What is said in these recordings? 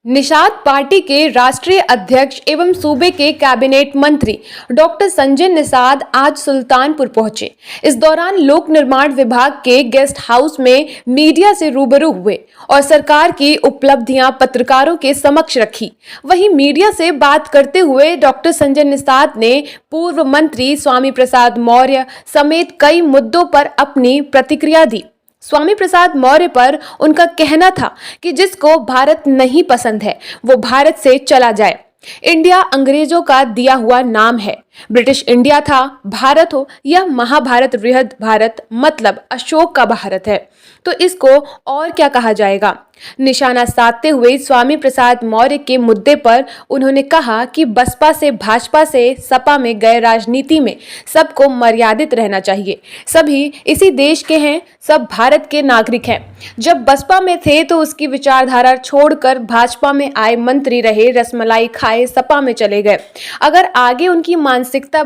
Nishad party के राष्ट्रीय अध्यक्ष एवं सूबे के कैबिनेट मंत्री डॉक्टर संजय निषाद आज सुल्तानपुर पहुंचे। इस दौरान लोक निर्माण विभाग के गेस्ट हाउस में मीडिया से रूबरू हुए और सरकार की उपलब्धियां पत्रकारों के समक्ष रखी। वहीं मीडिया से बात करते हुए डॉक्टर संजय निषाद ने पूर्व मंत्री स्वामी प्रसाद मौर्य समेत कई मुद्दों पर अपनी प्रतिक्रिया दी। स्वामी प्रसाद मौर्य पर उनका कहना था कि जिसको भारत नहीं पसंद है वो भारत से चला जाए। इंडिया अंग्रेजों का दिया हुआ नाम है, ब्रिटिश इंडिया था, भारत हो या महाभारत वृहद भारत मतलब अशोक का भारत है, तो इसको और क्या कहा जाएगा। निशाना साधते हुए स्वामी प्रसाद मौर्य के मुद्दे पर उन्होंने कहा कि बसपा से भाजपा से सपा में गए राजनीति में सबको मर्यादित रहना चाहिए। सभी इसी देश के हैं, सब भारत के नागरिक हैं। जब बसपा में थे तो उसकी विचारधारा छोड़कर भाजपा में आए मंत्री रहे, रसमलाई खाए, सपा में चले गए। अगर आगे उनकी मानसिकता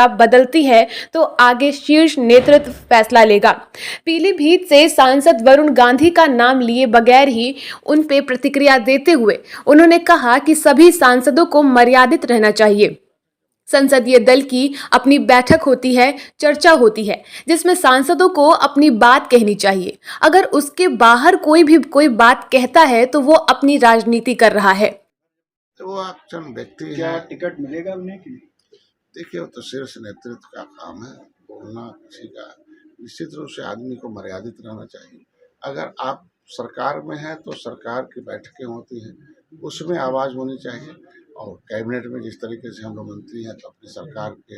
बदलती है तो आगे शीर्ष नेतृत्व फैसला लेगा। पीलीभीत से सांसद वरुण गांधी का नाम लिए बगैर ही उन पे प्रतिक्रिया देते हुए उन्होंने कहा कि सभी सांसदों को मर्यादित रहना चाहिए। संसदीय दल की अपनी बैठक होती है, चर्चा होती है, जिसमें सांसदों को अपनी बात कहनी चाहिए। अगर उसके बाहर कोई बात कहता है तो वो अपनी राजनीति कर रहा है। तो वो एक्शन व्यक्ति क्या है। टिकट मिलेगा उन्हें कि नहीं? देखिए, वो तो शीर्ष नेतृत्व का काम है बोलना किसी का। निश्चित रूप से आदमी को मर्यादित रहना चाहिए। अगर आप सरकार में हैं तो सरकार की बैठकें होती हैं, उसमें आवाज़ होनी चाहिए। और कैबिनेट में जिस तरीके से हम लोग मंत्री हैं तो अपनी सरकार के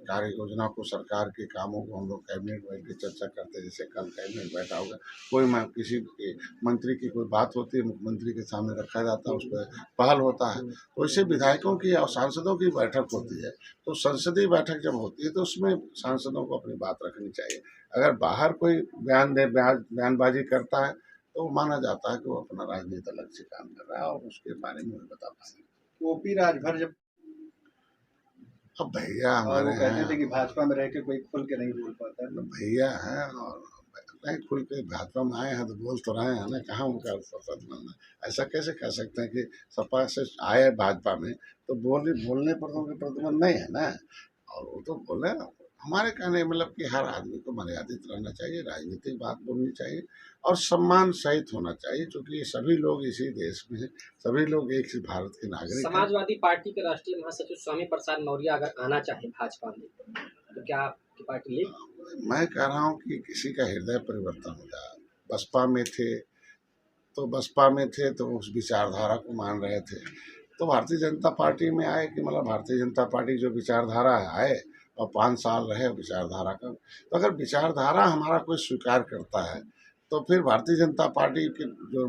कार्य योजना को, सरकार के कामों को हम लोग कैबिनेट बैठ के चर्चा करते हैं। जैसे कल कैबिनेट बैठा होगा, किसी मंत्री की कोई बात होती है, मुख्यमंत्री के सामने रखा जाता है, उस पर पहल होता है। तो इससे विधायकों की और सांसदों की बैठक होती है। तो संसदीय बैठक जब होती है तो उसमें सांसदों को अपनी बात रखनी चाहिए। अगर बाहर कोई बयानबाजी करता है तो माना जाता है कि वो अपना राजनीति अलग से काम कर रहा है और उसके बारे में बता पाएंगे। ओपी राजभर जब अब भैया और वो हमारे कहते थे हैं, कि भाजपा में रह के कोई खुल के नहीं बोल पाता है। भैया हैं और नहीं खुल के भाजपा में आए हैं तो बोल तो रहे हैं ना। कहाँ उनका प्रतिबंध है? ऐसा कैसे कह सकते हैं कि सपा से आए भाजपा में तो बोलने पर तो उनके प्रतिबंध नहीं है ना। और वो तो बोले। हमारे कहने मतलब कि हर आदमी को मर्यादित रहना चाहिए, राजनीतिक बात बोलनी चाहिए और सम्मान सहित होना चाहिए, क्योंकि सभी लोग इसी देश में हैं, सभी लोग एक ही भारत के नागरिक हैं। समाजवादी पार्टी के राष्ट्रीय महासचिव स्वामी प्रसाद मौर्य अगर आना चाहे भाजपा में तो क्या आपकी पार्टी लेगी? मैं कह रहा हूँ कि किसी का हृदय परिवर्तन हो जाए। बसपा में थे तो उस विचारधारा को मान रहे थे, तो भारतीय जनता पार्टी में आए कि मतलब भारतीय जनता पार्टी जो विचारधारा है आए और 5 साल रहे विचारधारा का। तो अगर विचारधारा हमारा कोई स्वीकार करता है तो फिर भारतीय जनता पार्टी के जो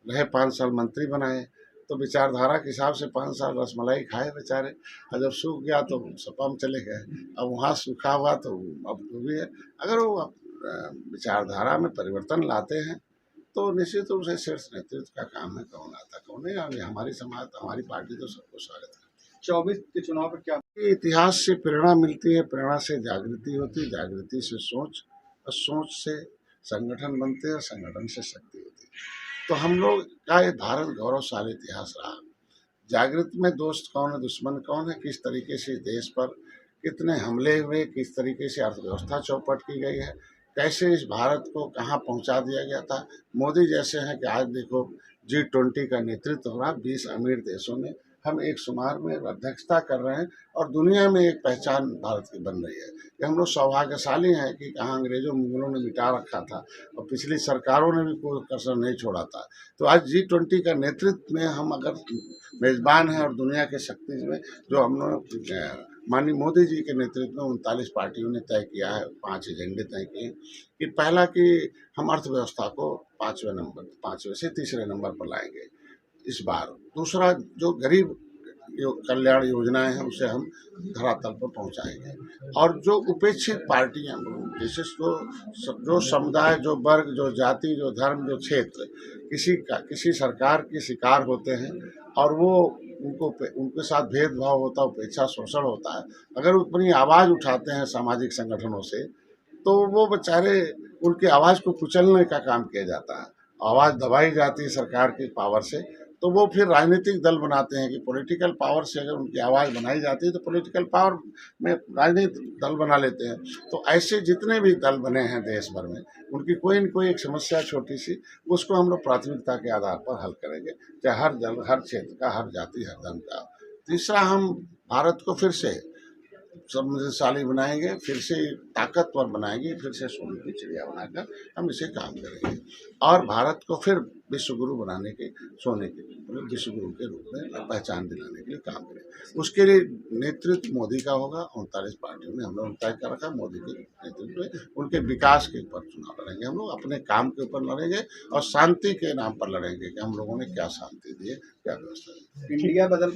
रहे 5 साल मंत्री बनाए तो विचारधारा के हिसाब से 5 साल रसमलाई खाए बेचारे। और जब सूख गया तो सपा में चले गए। अब वहाँ सूखा हुआ तो अब जो भी है, अगर वो विचारधारा में परिवर्तन लाते हैं तो निश्चित रूप से शीर्ष नेतृत्व का काम है, कौन आता कौन नहीं। हमारी समाज, हमारी पार्टी तो सबको स्वागत करती है। 24 के चुनाव पर क्या इतिहास से प्रेरणा मिलती है, प्रेरणा से जागृति होती है, जागृति से सोच और सोच से संगठन बनते हैं और संगठन से शक्ति होती है। तो हम लोग का ये भारत गौरवशाली इतिहास रहा। जागृत में दोस्त कौन है, दुश्मन कौन है, किस तरीके से देश पर कितने हमले हुए, किस तरीके से अर्थव्यवस्था चौपट की गई है, कैसे इस भारत को कहाँ पहुँचा दिया गया था। मोदी जैसे हैं कि आज देखो G20 का नेतृत्व हो रहा, 20 अमीर देशों में हम एक शुमार में अध्यक्षता कर रहे हैं और दुनिया में एक पहचान भारत की बन रही है। कि हम लोग सौभाग्यशाली हैं कि कहाँ अंग्रेजों मुगलों ने मिटा रखा था और पिछली सरकारों ने भी कोई कसर नहीं छोड़ा था। तो आज G20 का नेतृत्व में हम अगर मेज़बान हैं और दुनिया के शक्ति में जो हम लोग माननीय मोदी जी के नेतृत्व में 39 पार्टियों ने तय किया है, 5 एजेंडे तय किए कि पहला कि हम अर्थव्यवस्था को 5वें से तीसरे नंबर पर लाएंगे इस बार। दूसरा, जो गरीब कल्याण योजनाएं हैं उसे हम धरातल पर पहुंचाएंगे। और जो उपेक्षित पार्टियां, जैसे जो समुदाय, जो वर्ग, जो जाति, जो धर्म, जो क्षेत्र किसी सरकार के शिकार होते हैं और वो उनके साथ भेदभाव होता है, उपेक्षा शोषण होता है, अगर वो अपनी आवाज़ उठाते हैं सामाजिक संगठनों से तो वो बेचारे उनकी आवाज़ को कुचलने का काम किया जाता है। आवाज़ दबाई जाती है सरकार की पावर से, तो वो फिर राजनीतिक दल बनाते हैं कि पॉलिटिकल पावर से अगर उनकी आवाज़ बनाई जाती है तो पॉलिटिकल पावर में राजनीतिक दल बना लेते हैं। तो ऐसे जितने भी दल बने हैं देश भर में, उनकी कोई न कोई एक समस्या छोटी सी, उसको हम लोग प्राथमिकता के आधार पर हल करेंगे, चाहे हर दल, हर क्षेत्र का, हर जाति, हर धर्म का। तीसरा, हम भारत को फिर से समृद्धशाली बनाएंगे, फिर से ताकतवर बनाएंगे, फिर से सोने की चिड़िया बनाकर हम इसे काम करेंगे और भारत को फिर विश्व गुरु बनाने के, सोने के विश्व गुरु के रूप में पहचान दिलाने के लिए काम करेंगे। उसके लिए नेतृत्व मोदी का होगा। 39 पार्टियों ने हम लोग तय कर रखा, मोदी के नेतृत्व में उनके विकास के ऊपर चुनाव लड़ेंगे। हम लोग अपने काम के ऊपर लड़ेंगे और शांति के नाम पर लड़ेंगे कि हम लोगों ने क्या शांति दी है, क्या व्यवस्था दी। इंडिया बदल के